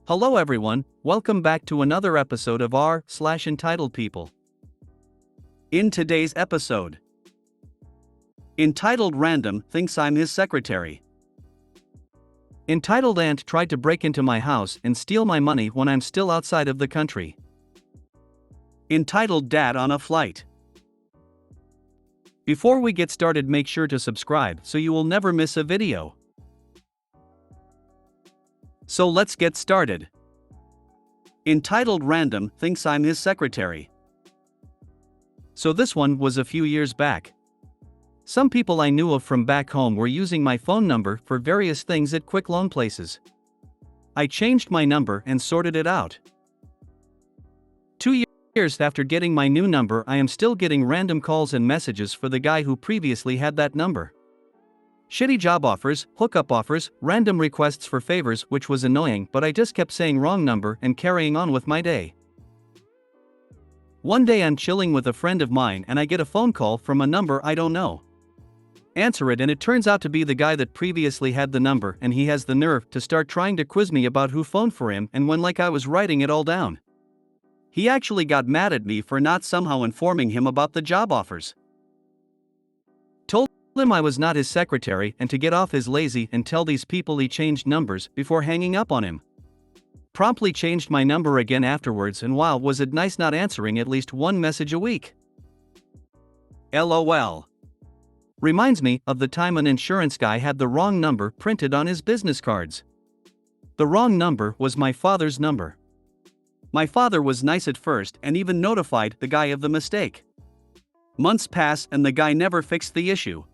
Hello everyone, welcome back to another episode of r/Entitled People. In today's episode, Entitled Random thinks I'm his secretary. Entitled Ant tried to break into my house and steal my money when I'm still outside of the country. Entitled Dad on a flight. Before we get started, make sure to subscribe so you will never miss a video. So let's get started. Entitled Random thinks I'm his secretary. So this one was a few years back. Some people I knew of from back home were using my phone number for various things at quick loan places. I changed my number and sorted it out. 2 years after getting my new number, I am still getting random calls and messages for the guy who previously had that number. Shitty job offers, hookup offers, random requests for favors, which was annoying, but I just kept saying wrong number and carrying on with my day. One day I'm chilling with a friend of mine and I get a phone call from a number I don't know. Answer it and it turns out to be the guy that previously had the number, and he has the nerve to start trying to quiz me about who phoned for him and when, like I was writing it all down. He actually got mad at me for not somehow informing him about the job offers. Told him I was not his secretary and to get off his lazy and tell these people he changed numbers before hanging up on him. Promptly changed my number again afterwards, and wow, was it nice not answering at least one message a week. LOL. Reminds me of the time an insurance guy had the wrong number printed on his business cards. The wrong number was my father's number. My father was nice at first and even notified the guy of the mistake. Months pass and the guy never fixed the issue.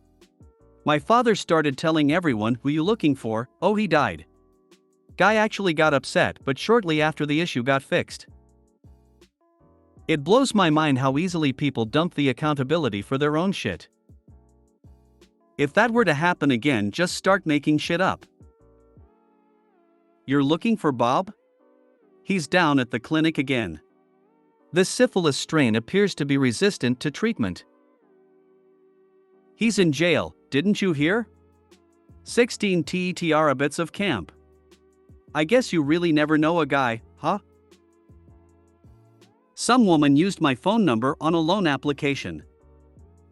My father started telling everyone, "Who you looking for? Oh, he died." Guy actually got upset, but shortly after the issue got fixed. It blows my mind how easily people dump the accountability for their own shit. If that were to happen again, just start making shit up. You're looking for Bob? He's down at the clinic again. This syphilis strain appears to be resistant to treatment. He's in jail, didn't you hear? 16 bits of camp. I guess you really never know a guy, huh? Some woman used my phone number on a loan application.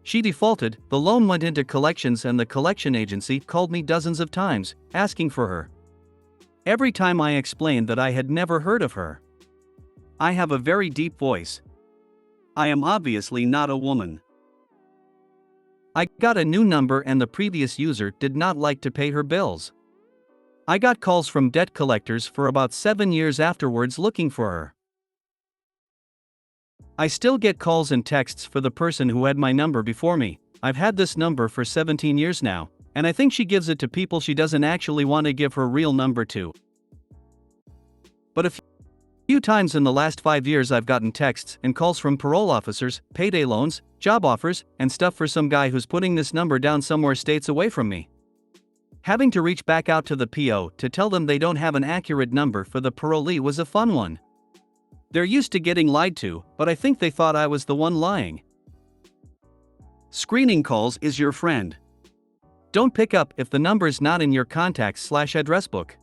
She defaulted, the loan went into collections and the collection agency called me dozens of times, asking for her. Every time I explained that I had never heard of her. I have a very deep voice. I am obviously not a woman. I got a new number and the previous user did not like to pay her bills. I got calls from debt collectors for about 7 years afterwards looking for her. I still get calls and texts for the person who had my number before me. I've had this number for 17 years now, and I think she gives it to people she doesn't actually want to give her real number to. But a few times in the last 5 years I've gotten texts and calls from parole officers, payday loans, job offers, and stuff for some guy who's putting this number down somewhere states away from me. Having to reach back out to the PO to tell them they don't have an accurate number for the parolee was a fun one. They're used to getting lied to, but I think they thought I was the one lying. Screening calls is your friend. Don't pick up if the number's not in your contacts/address book.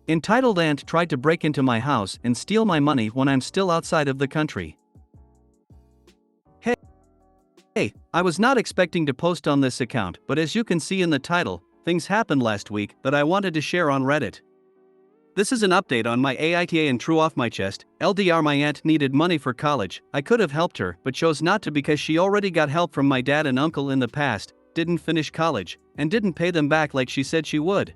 Entitled Ant tried to break into my house and steal my money when I'm still outside of the country. Hey, I was not expecting to post on this account, but as you can see in the title, things happened last week that I wanted to share on Reddit. This is an update on my AITA and true off my chest. LDR, my aunt needed money for college. I could have helped her, but chose not to because she already got help from my dad and uncle in the past, didn't finish college, and didn't pay them back like she said she would.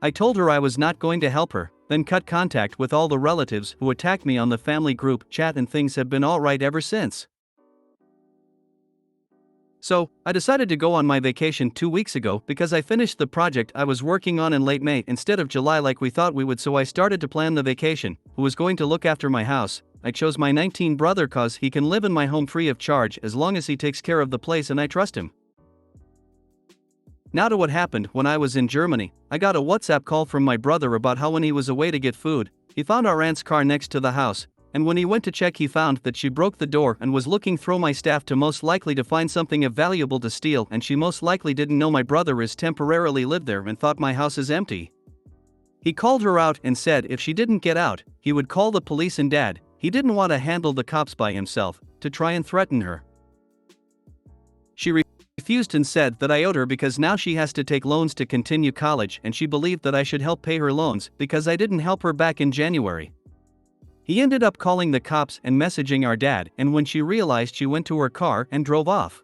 I told her I was not going to help her, then cut contact with all the relatives who attacked me on the family group chat, and things have been alright ever since. So, I decided to go on my vacation 2 weeks ago because I finished the project I was working on in late May instead of July like we thought we would, so I started to plan the vacation. Who was going to look after my house? I chose my 19 brother cause he can live in my home free of charge as long as he takes care of the place and I trust him. Now to what happened when I was in Germany. I got a WhatsApp call from my brother about how when he was away to get food, he found our aunt's car next to the house, and when he went to check he found that she broke the door and was looking through my staff to most likely to find something of valuable to steal, and she most likely didn't know my brother is temporarily lived there and thought my house is empty. He called her out and said if she didn't get out, he would call the police, and Dad, he didn't want to handle the cops by himself, to try and threaten her. She refused and said that I owed her because now she has to take loans to continue college, and she believed that I should help pay her loans because I didn't help her back in January. He ended up calling the cops and messaging our dad, and when she realized, she went to her car and drove off.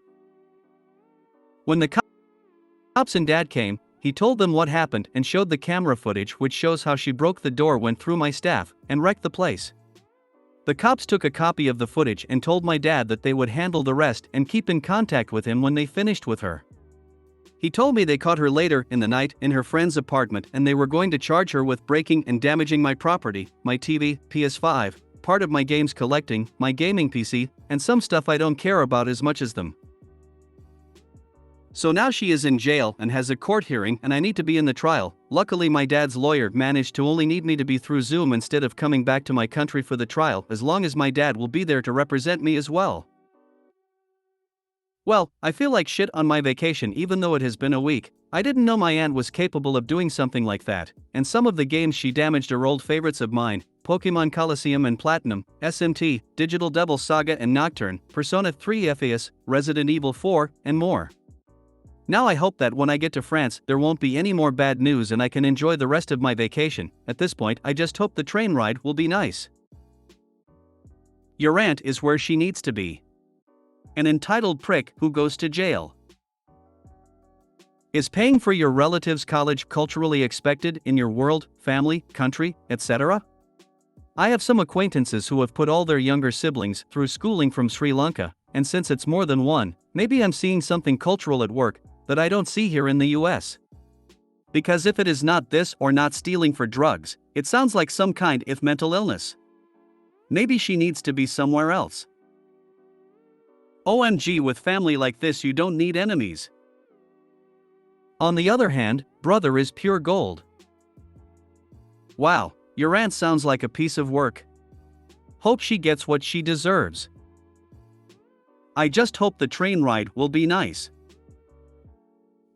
When the cops and Dad came, he told them what happened and showed the camera footage, which shows how she broke the door, went through my staff, and wrecked the place. The cops took a copy of the footage and told my dad that they would handle the rest and keep in contact with him when they finished with her. He told me they caught her later in the night in her friend's apartment, and they were going to charge her with breaking and damaging my property, my TV, PS5, part of my games collecting, my gaming PC, and some stuff I don't care about as much as them. So now she is in jail and has a court hearing, and I need to be in the trial. Luckily, my dad's lawyer managed to only need me to be through Zoom instead of coming back to my country for the trial, as long as my dad will be there to represent me as well. Well, I feel like shit on my vacation even though it has been a week. I didn't know my aunt was capable of doing something like that, and some of the games she damaged are old favorites of mine: Pokemon Coliseum and Platinum, SMT, Digital Devil Saga and Nocturne, Persona 3 FAS, Resident Evil 4, and more. Now I hope that when I get to France there won't be any more bad news and I can enjoy the rest of my vacation. At this point, I just hope the train ride will be nice. Your aunt is where she needs to be. An entitled prick who goes to jail. Is paying for your relative's college culturally expected in your world, family, country, etc.? I have some acquaintances who have put all their younger siblings through schooling from Sri Lanka, and since it's more than one, maybe I'm seeing something cultural at work that I don't see here in the US. Because if it is not this or not stealing for drugs, it sounds like some kind of mental illness. Maybe she needs to be somewhere else. OMG, with family like this you don't need enemies. On the other hand, brother is pure gold. Wow, your aunt sounds like a piece of work. Hope she gets what she deserves. I just hope the train ride will be nice.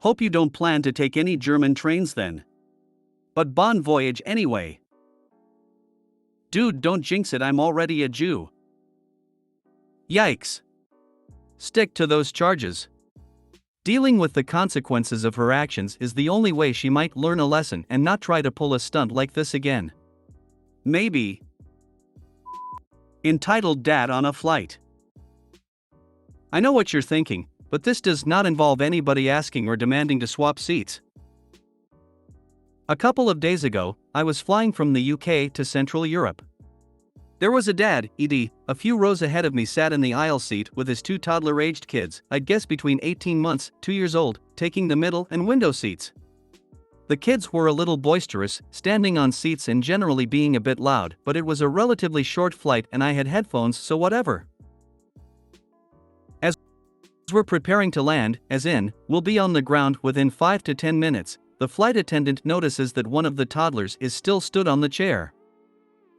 Hope you don't plan to take any German trains then. But bon voyage anyway. Dude, don't jinx it, I'm already a Jew. Yikes. Stick to those charges. Dealing with the consequences of her actions is the only way she might learn a lesson and not try to pull a stunt like this again. Maybe. Entitled dad on a flight. I know what you're thinking, but this does not involve anybody asking or demanding to swap seats. A couple of days ago, I was flying from the UK to Central Europe. There was a dad, ED, a few rows ahead of me, sat in the aisle seat with his two toddler-aged kids, I'd guess between 18 months, 2 years old, taking the middle and window seats. The kids were a little boisterous, standing on seats and generally being a bit loud, but it was a relatively short flight and I had headphones, so whatever. As we're preparing to land, as in, we'll be on the ground within 5 to 10 minutes, the flight attendant notices that one of the toddlers is still stood on the chair.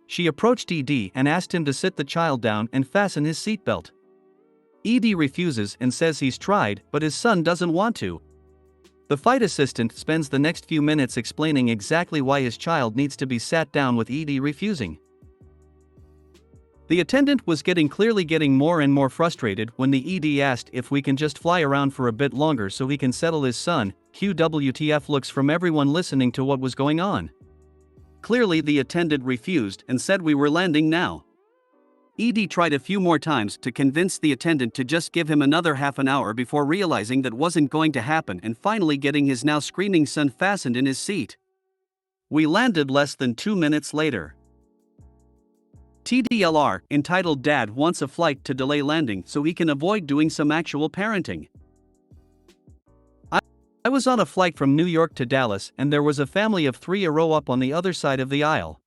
She approached ED and asked him to sit the child down and fasten his seatbelt. ED refuses and says he's tried, but his son doesn't want to. The flight assistant spends the next few minutes explaining exactly why his child needs to be sat down, with ED refusing. The attendant was clearly getting more and more frustrated when the ED asked if we can just fly around for a bit longer so he can settle his son. QWTF looks from everyone listening to what was going on. Clearly the attendant refused and said we were landing now. ED tried a few more times to convince the attendant to just give him another half an hour before realizing that wasn't going to happen and finally getting his now screaming son fastened in his seat. We landed less than 2 minutes later. TDLR, entitled dad wants a flight to delay landing so he can avoid doing some actual parenting. I was on a flight from New York to Dallas and there was a family of 3 a row up on the other side of the aisle.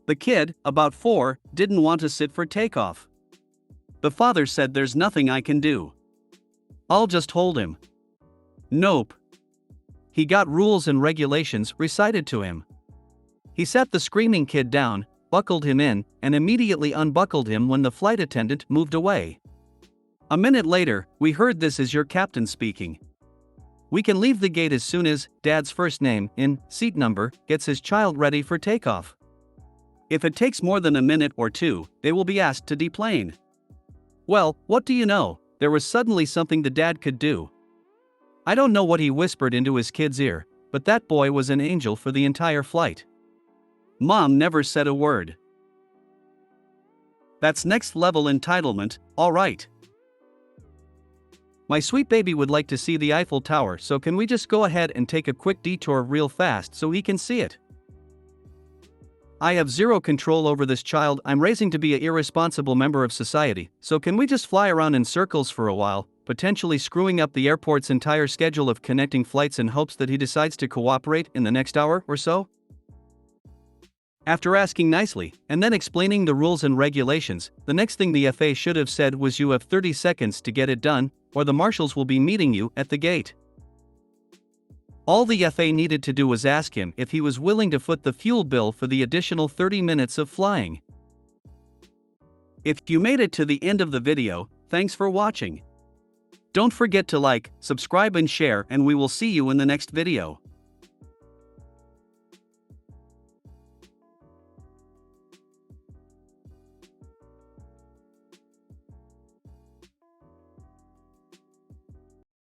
The kid, about 4, didn't want to sit for takeoff. The father said there's nothing I can do. I'll just hold him. Nope. He got rules and regulations recited to him. He sat the screaming kid down, buckled him in, and immediately unbuckled him when the flight attendant moved away. A minute later, we heard, "This is your captain speaking. We can leave the gate as soon as Dad's first name in seat number gets his child ready for takeoff. If it takes more than a minute or two, they will be asked to deplane. Well, what do you know? There was suddenly something the dad could do. I don't know what he whispered into his kid's ear, but that boy was an angel for the entire flight. Mom never said a word. That's next level entitlement, alright. My sweet baby would like to see the Eiffel Tower, so can we just go ahead and take a quick detour real fast so he can see it? I have zero control over this child I'm raising to be an irresponsible member of society, so can we just fly around in circles for a while, potentially screwing up the airport's entire schedule of connecting flights in hopes that he decides to cooperate in the next hour or so? After asking nicely, and then explaining the rules and regulations, the next thing the FA should have said was you have 30 seconds to get it done, or the marshals will be meeting you at the gate. All the FA needed to do was ask him if he was willing to foot the fuel bill for the additional 30 minutes of flying. If you made it to the end of the video, thanks for watching. Don't forget to like, subscribe and share, and we will see you in the next video.